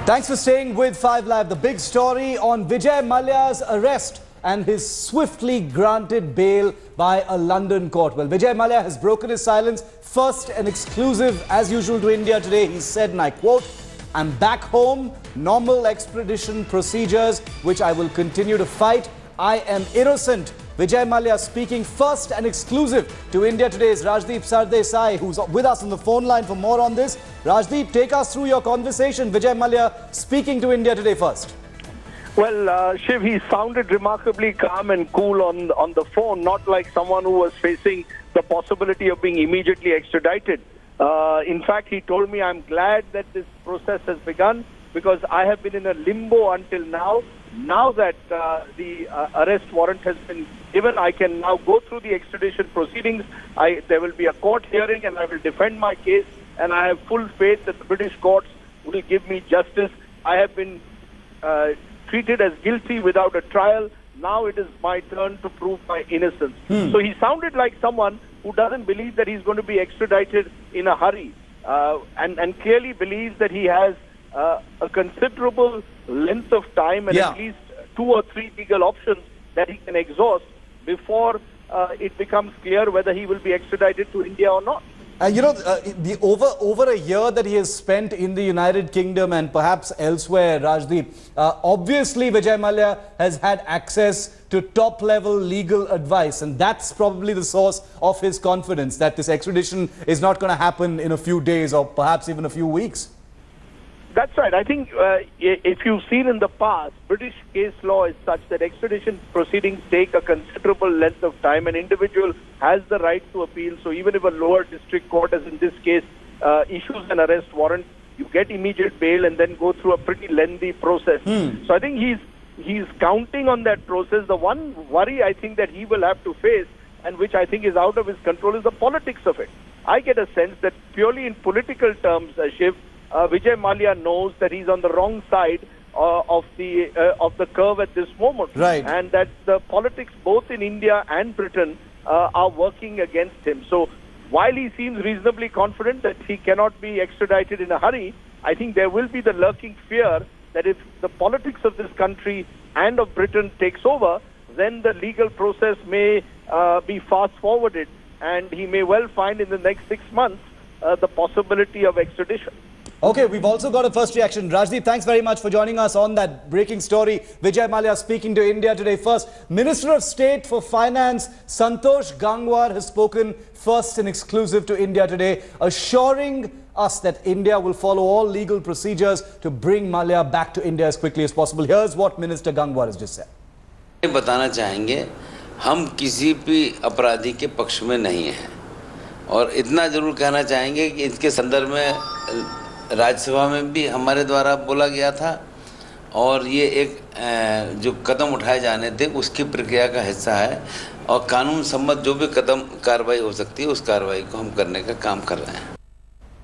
Thanks for staying with 5 Live. The big story on Vijay Mallya's arrest and his swiftly granted bail by a London court. Well, Vijay Mallya has broken his silence. First and exclusive, as usual, to India today. He said, and I quote, "I'm back home, normal extradition procedures, which I will continue to fight. I am innocent." Vijay Mallya speaking first and exclusive to India today's Rajdeep Sardesai, who's with us on the phone line for more on this. Rajdeep, take us through your conversation. Vijay Mallya speaking to India today first. Well, Shiv, he sounded remarkably calm and cool on the phone, not like someone who was facing the possibility of being immediately extradited. In fact, he told me, "I'm glad that this process has begun because I have been in a limbo until now. Now that the arrest warrant has been given, I can now go through the extradition proceedings. There will be a court hearing and I will defend my case, and I have full faith that the British courts will give me justice. I have been treated as guilty without a trial. Now it is my turn to prove my innocence." So he sounded like someone who doesn't believe that he's going to be extradited in a hurry, and clearly believes that he has a considerable length of time and at least 2 or 3 legal options that he can exhaust before it becomes clear whether he will be extradited to India or not. The over a year that he has spent in the United Kingdom and perhaps elsewhere, Rajdeep, obviously Vijay Mallya has had access to top-level legal advice, and that's probably the source of his confidence that this extradition is not going to happen in a few days or perhaps even a few weeks. That's right. I think if you've seen in the past, British case law is such that extradition proceedings take a considerable length of time. An individual has the right to appeal. So even if a lower district court, as in this case, issues an arrest warrant, you get immediate bail and then go through a pretty lengthy process. So I think he's counting on that process. The one worry I think that he will have to face, and which I think is out of his control, is the politics of it. I get a sense that purely in political terms, Shiv, Vijay Mallya knows that he's on the wrong side of the curve at this moment, right? And that the politics both in India and Britain are working against him. So while he seems reasonably confident that he cannot be extradited in a hurry, I think there will be the lurking fear that if the politics of this country and of Britain takes over, then the legal process may be fast forwarded, and he may well find in the next 6 months the possibility of extradition. Okay, we've also got a first reaction. Rajdeep, thanks very much for joining us on that breaking story. Vijay Mallya speaking to India today first. Minister of State for Finance, Santosh Gangwar, has spoken first and exclusive to India today, assuring us that India will follow all legal procedures to bring Mallya back to India as quickly as possible. Here's what Minister Gangwar has just said. बताना चाहेंगे, हम किसी भी अपराधी के पक्ष में नहीं हैं, और इतना जरूर कहना चाहेंगे कि इसके संदर्भ में राज्यसभा में भी हमारे द्वारा बोला गया था, और ये एक जो कदम उठाए जाने थे उसकी प्रक्रिया का हिस्सा है, और कानून सम्मत जो भी कदम कार्रवाई हो सकती है उस कार्रवाई को हम करने का काम कर रहे हैं.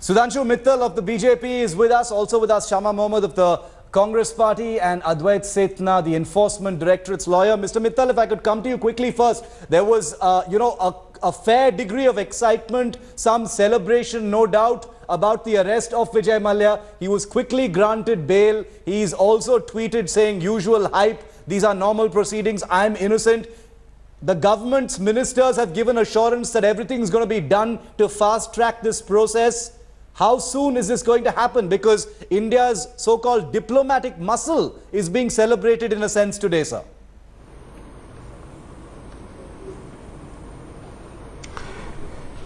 Sudhanshu Mittal of the BJP is with us, also with us Shama Mohammed of the Congress Party, and Advait Setna, the Enforcement Directorate's lawyer. Mr. Mittal, if I could come to you quickly first. There was, a fair degree of excitement, some celebration, no doubt, about the arrest of Vijay Mallya. He was quickly granted bail. He's also tweeted saying, usual hype, these are normal proceedings, I'm innocent. The government's ministers have given assurance that everything's going to be done to fast track this process. How soon is this going to happen? Because India's so-called diplomatic muscle is being celebrated in a sense today, sir.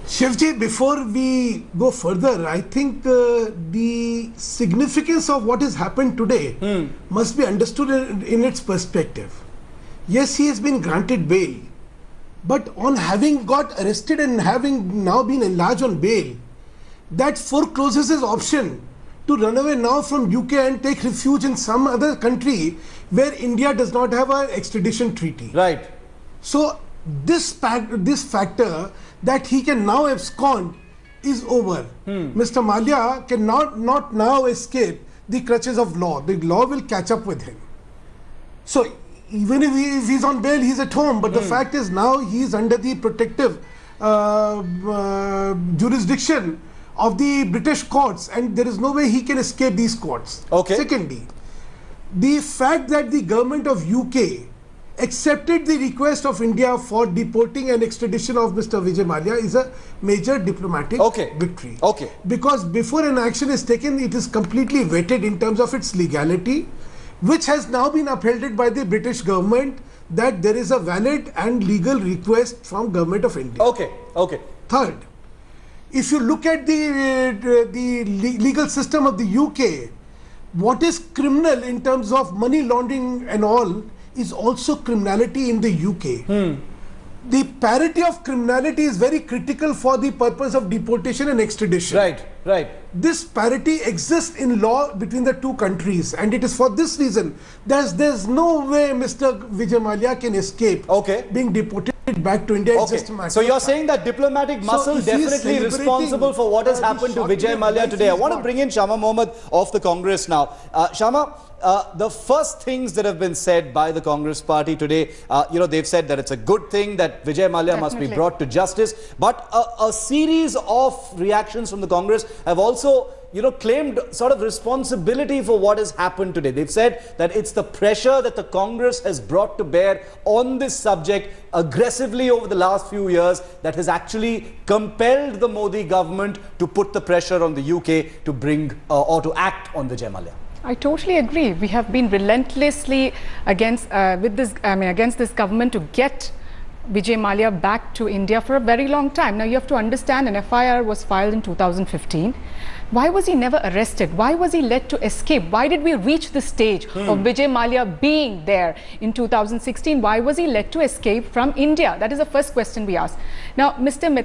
Shivji, before we go further, I think the significance of what has happened today must be understood in its perspective. Yes, he has been granted bail, but on having got arrested and having now been enlarged on bail, that forecloses his option to run away now from UK and take refuge in some other country where India does not have an extradition treaty. Right. So this factor that he can now abscond is over. Mr. Mallya cannot not now escape the clutches of law. The law will catch up with him. So even if he's on bail, he's at home. But the fact is now he is under the protective jurisdiction of the British courts, and there is no way he can escape these courts. Okay. Secondly, the fact that the government of UK accepted the request of India for deporting and extradition of Mr. Vijay Mallya is a major diplomatic victory. Okay. Because before an action is taken, it is completely vetted in terms of its legality, which has now been upheld by the British government, that there is a valid and legal request from government of India. Okay. Okay. Third, if you look at the legal system of the UK, what is criminal in terms of money laundering and all is also criminality in the UK. The parity of criminality is very critical for the purpose of deportation and extradition. Right, right. This parity exists in law between the two countries, and it is for this reason there's no way Mr. Vijay Mallya can escape being deported back to India. It's just a matter so you're saying that diplomatic muscle definitely responsible for what has happened to Vijay Mallya today. I want to bring in Shama Mohammed of the Congress now. Shama, the first things that have been said by the Congress party today, they've said that it's a good thing that Vijay Mallya must be brought to justice. But a series of reactions from the Congress have also, claimed sort of responsibility for what has happened today. They've said that it's the pressure that the Congress has brought to bear on this subject aggressively over the last few years that has actually compelled the Modi government to put the pressure on the UK to bring or to act on Vijay Mallya. I totally agree. We have been relentlessly against this government to get Vijay Mallya back to India for a very long time. Now you have to understand, an FIR was filed in 2015. Why was he never arrested? Why was he let to escape? Why did we reach the stage of Vijay Mallya being there in 2016? Why was he let to escape from India? That is the first question we ask. Now, Mr.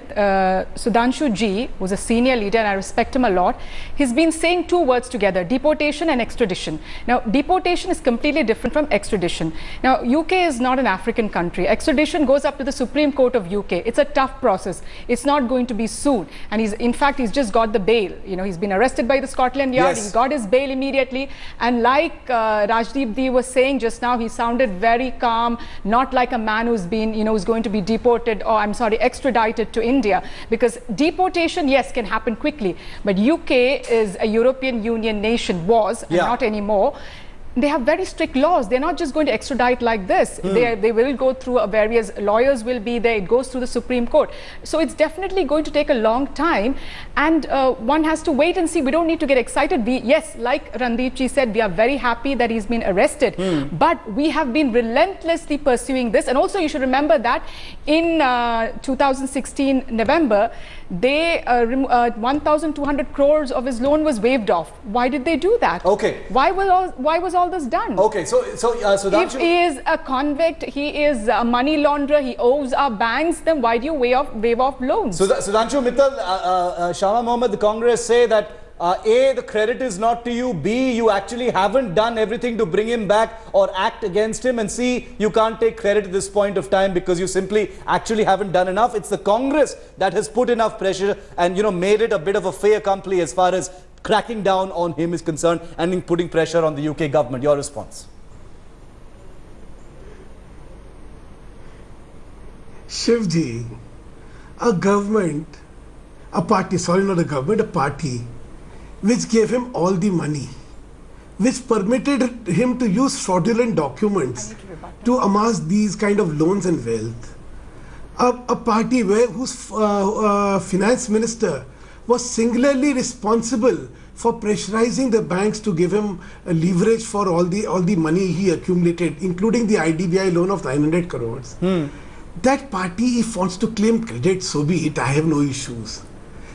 Sudhanshu Ji was a senior leader and I respect him a lot. He's been saying two words together, deportation and extradition. Now, deportation is completely different from extradition. Now, UK is not an African country. Extradition goes up to the Supreme Court of UK. It's a tough process. It's not going to be soon. And in fact, he's just got the bail. He's been arrested by the Scotland Yard. He got his bail immediately. And like Rajdeep Dee was saying just now, he sounded very calm, not like a man who's been, who's going to be deported or, extradited to India. Because deportation, yes, can happen quickly. But UK is a European Union nation, was, and not anymore. They have very strict laws. They're not just going to extradite like this. They will go through various lawyers will be there. It goes through the Supreme Court. So it's definitely going to take a long time. And one has to wait and see. We don't need to get excited. Yes, like Randeep Ji said, we are very happy that he's been arrested. But we have been relentlessly pursuing this. And also you should remember that in 2016 November, they 1,200 crores of his loan was waived off. Why did they do that? Okay. Why was all this done? Okay, so if he is a convict, he is a money launderer, he owes our banks, then why do you waive off loans? So Sudhanshu Mittal, Shama Mohammed, the Congress say that A, the credit is not to you, B, you actually haven't done everything to bring him back or act against him, and C, you can't take credit at this point of time because you simply actually haven't done enough. It's the Congress that has put enough pressure and made it a bit of a fait accompli as far as cracking down on him is concerned and in putting pressure on the UK government. Your response? Shivji, a party which gave him all the money, which permitted him to use fraudulent documents to amass these kind of loans and wealth. A party whose finance minister was singularly responsible for pressurizing the banks to give him a leverage for all the money he accumulated, including the IDBI loan of 900 crores. That party, if wants to claim credit, so be it. I have no issues.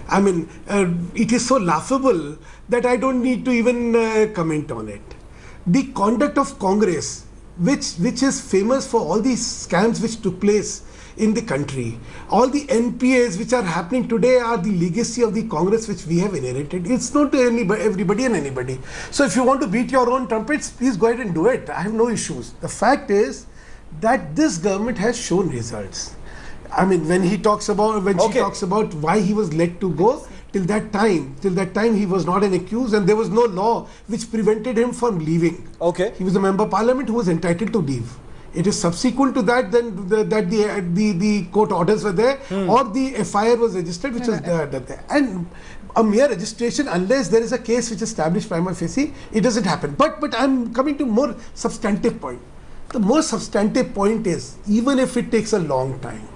It is so laughable that I don't need to even comment on it. The conduct of Congress, which is famous for all these scams which took place in the country, all the NPAs which are happening today are the legacy of the Congress which we have inherited. It's not to everybody and anybody. So if you want to beat your own trumpets, please go ahead and do it. I have no issues. The fact is that this government has shown results. When she talks about why he was let to go, till that time he was not an accused and there was no law which prevented him from leaving. Okay. He was a member of parliament who was entitled to leave. It is subsequent to that then that the court orders were there, or the FIR was registered, which was there. And a mere registration, unless there is a case which is established prima facie, it doesn't happen. But I'm coming to more substantive point. The more substantive point is, even if it takes a long time,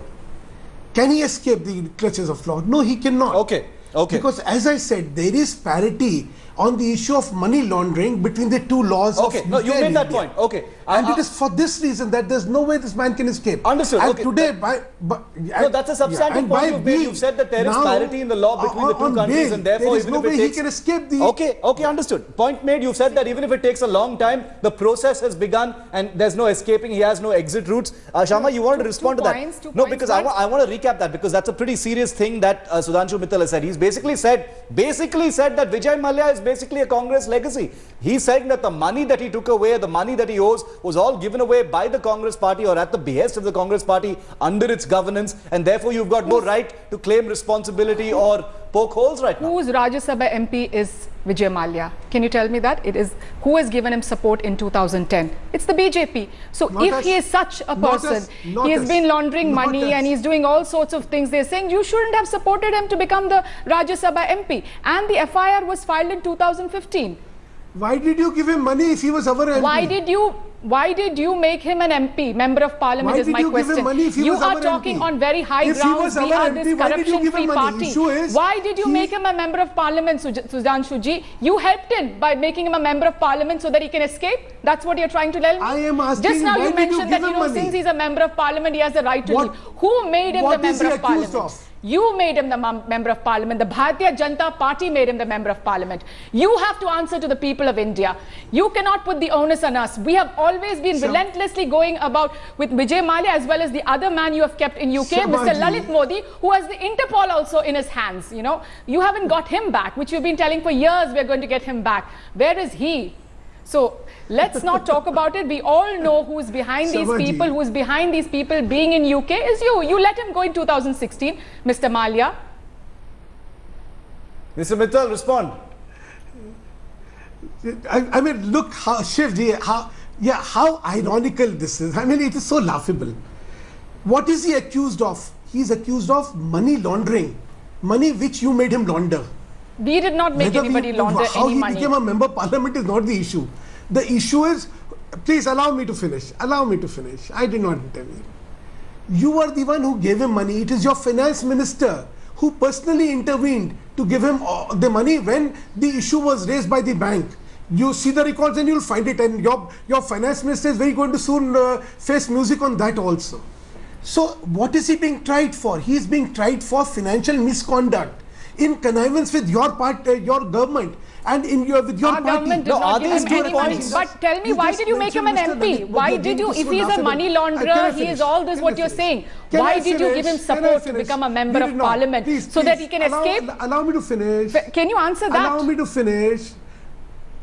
can he escape the clutches of law? No, he cannot. Okay. Because as I said, there is parity on the issue of money laundering between the two laws. Okay, no, you made that point. Okay. And it is for this reason that there's no way this man can escape. Understood. And okay. today, no, that's a substantive point you've made. You've said that there is parity in the law between the two countries, and therefore there is no way he can escape the... Okay, understood. Point made. You've said that even if it takes a long time, the process has begun and there's no escaping. He has no exit routes. Shama, you wanted to respond to that? No, because I want to recap that, because that's a pretty serious thing that Sudhanshu Mittal has said. He's basically said that Vijay Mallya is basically a Congress legacy. He's saying that the money that he took away, the money that he owes, was all given away by the Congress party or at the behest of the Congress party under its governance, and therefore you've got no right to claim responsibility or poke holes right now. Whose Rajya Sabha MP is Vijay Mallya? Can you tell me that? It is who has given him support in 2010? It's the BJP. So if he is such a person, he has been laundering money and he's doing all sorts of things. They're saying you shouldn't have supported him to become the Rajya Sabha MP. And the FIR was filed in 2015. Why did you give him money if he was our MP? Why did you make him an MP, Member of Parliament, is my question. You are talking on very high grounds. We are this corruption-free party. Why did you make him a Member of Parliament, Sudhanshu ji? You helped him by making him a Member of Parliament so that he can escape? That's what you're trying to tell me? I am asking, just now you mentioned that, money? Since he's a Member of Parliament, he has the right to leave. Who made him the Member of Parliament? You made him the Member of Parliament. The Bharatiya Janata Party made him the Member of Parliament. You have to answer to the people of India. You cannot put the onus on us. We have always been relentlessly going about with Vijay Mallya, as well as the other man you have kept in UK, Mr. Lalit Modi, who has the Interpol also in his hands. You know, you haven't got him back, which you've been telling for years we're going to get him back. Where is he? So let's not talk about it. We all know who's behind these people. Who's behind these people being in UK is you. You let him go in 2016, Mr. Mallya. Mr. Mittal, respond. I mean, look how Shivji, how ironical this is. I mean, it is so laughable. What is he accused of? He is accused of money laundering, money which you made him launder. We did not make anybody launder any money. How he became a Member of Parliament is not the issue. The issue is, please allow me to finish. Allow me to finish. I did not intervene. You are the one who gave him money. It is your finance minister who personally intervened to give him the money when the issue was raised by the bank. You see the records and you'll find it, and your finance minister is very going to soon face music on that also. So what is he being tried for? He is being tried for financial misconduct in connivance with your your government and in with your party. Government did not give him any money. But tell me, why did you make him an MP? Why did you, if he is a money launderer, he is all this what you're saying. Why did you give him support to become a Member of Parliament so that he can escape? Allow me to finish. Can you answer that? Allow me to finish.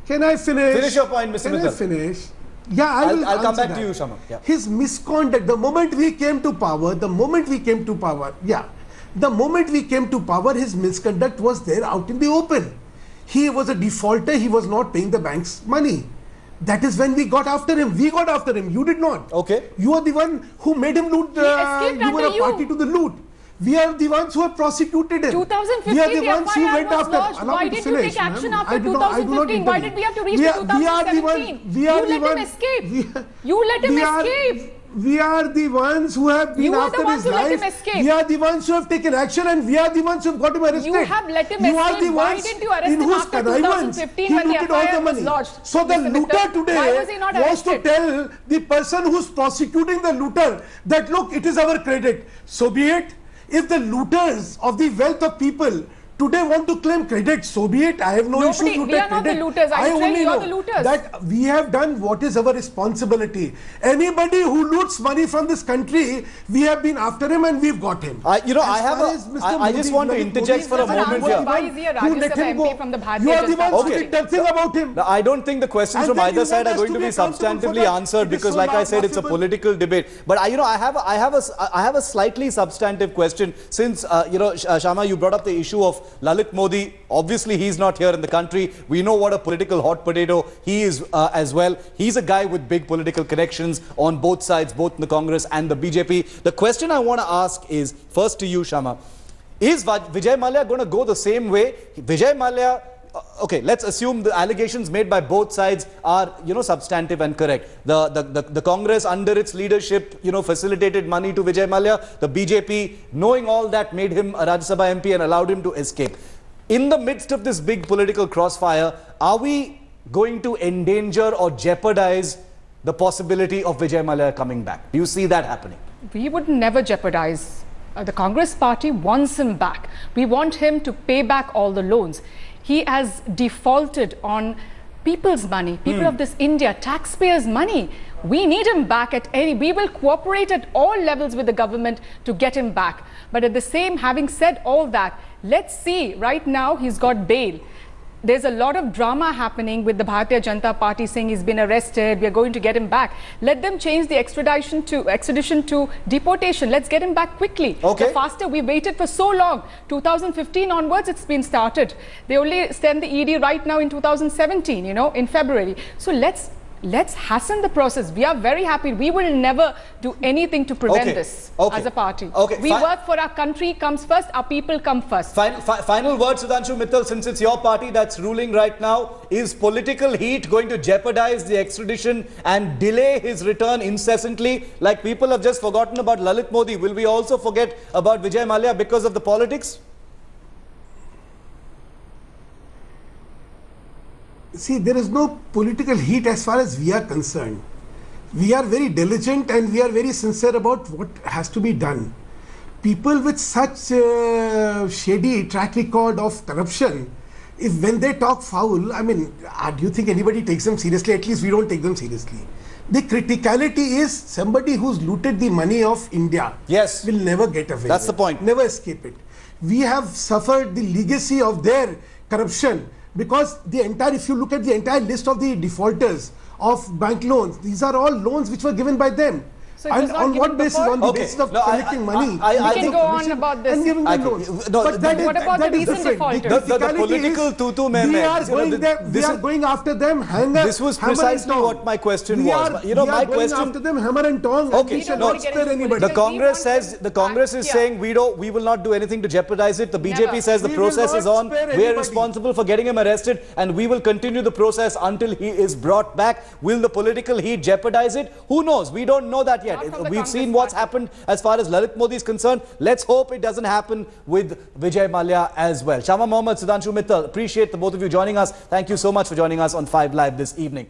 Can I finish? Finish your point, Mr. Mittal. Can I finish? Yeah, I'll come back to you, Shama. Yeah. His misconduct, the moment we came to power, the moment we came to power, his misconduct was there out in the open. He was a defaulter, he was not paying the bank's money. That is when we got after him. We got after him, you did not. Okay. You are the one who made him loot, you were a party to the loot. We are the ones who have prosecuted him. 2015, we are the ones who went after him. Why did you take action after 2015? Why did we have to reach to 2017? You let him escape. You let him escape. We are the ones who have been after his life. We are the ones who have taken action, and we are the ones who have got him arrested. You have let him escape. Why didn't you arrest him after 2015 when the FIR was lodged? So the looter today was to tell the person who's prosecuting the looter that, look, it is our credit. So be it. If the looters of the wealth of people today want to claim credit, so be it. I have no issue to take credit. We are not the looters. I only know the looters. That we have done what is our responsibility. Anybody who loots money from this country, we have been after him and we've got him. I just want to interject for a moment here. Why is he a Rajya Sabha MP from the Bharatiya Janata Party? You are the ones who did nothing about him. I don't think the questions from either side are going to be substantively answered, because like I said, it's a political debate. But I have a slightly substantive question, since Shama, you brought up the issue of Lalit Modi, obviously he's not here in the country. We know what a political hot potato he is as well. He's a guy with big political connections on both sides, both in the Congress and the BJP. The question I want to ask is, first to you, Shama, is Vijay Mallya going to go the same way? Vijay Mallya, okay, let's assume the allegations made by both sides are, substantive and correct. The Congress under its leadership, facilitated money to Vijay Mallya. The BJP, knowing all that, made him a Rajya Sabha MP and allowed him to escape. In the midst of this big political crossfire, are we going to endanger or jeopardize the possibility of Vijay Mallya coming back? Do you see that happening? We would never jeopardize. The Congress party wants him back. We want him to pay back all the loans. He has defaulted on people's money, people of this India, taxpayers' money. We need him back we will cooperate at all levels with the government to get him back. But at the same, having said all that, let's see, right now he's got bail. There's a lot of drama happening with the Bharatiya Janata Party saying he's been arrested, we are going to get him back. Let them change the extradition to deportation. Let's get him back quickly. Okay. The faster, we waited for so long. 2015 onwards it's been started. They only send the ED right now in 2017, in February. So let's hasten the process. We are very happy. We will never do anything to prevent this as a party. We work for our country comes first, our people come first. Final word, Sudhanshu Mittal, since it's your party that's ruling right now. Is political heat going to jeopardize the extradition and delay his return incessantly? Like people have just forgotten about Lalit Modi. Will we also forget about Vijay Mallya because of the politics? See, there is no political heat as far as we are concerned. We are very diligent and we are very sincere about what has to be done. People with such shady track record of corruption, when they talk foul, I mean, do you think anybody takes them seriously? At least we don't take them seriously. The criticality is somebody who's looted the money of India will never get away. That's the point. Never escape it. We have suffered the legacy of their corruption. Because if you look at the entire list of the defaulters of bank loans, these are all loans which were given by them. So and on what basis? On the basis of collecting money. We can go on about this. And giving them loans. But what about the recent defaulters? The political tutu meme. We are going after them This was precisely what my question was. We are going after them hammer and tongs. Okay, the Congress is saying we will not do anything to jeopardize it. The BJP says the process is on. We are responsible for getting him arrested and we will continue the process until he is brought back. Will the political heat jeopardize it? Who knows? We don't know that yet. We've seen what's happened as far as Lalit Modi is concerned. Let's hope it doesn't happen with Vijay Mallya as well. Shama Mohammed, Sudhanshu Mittal, appreciate the both of you joining us. Thank you so much for joining us on 5 Live this evening.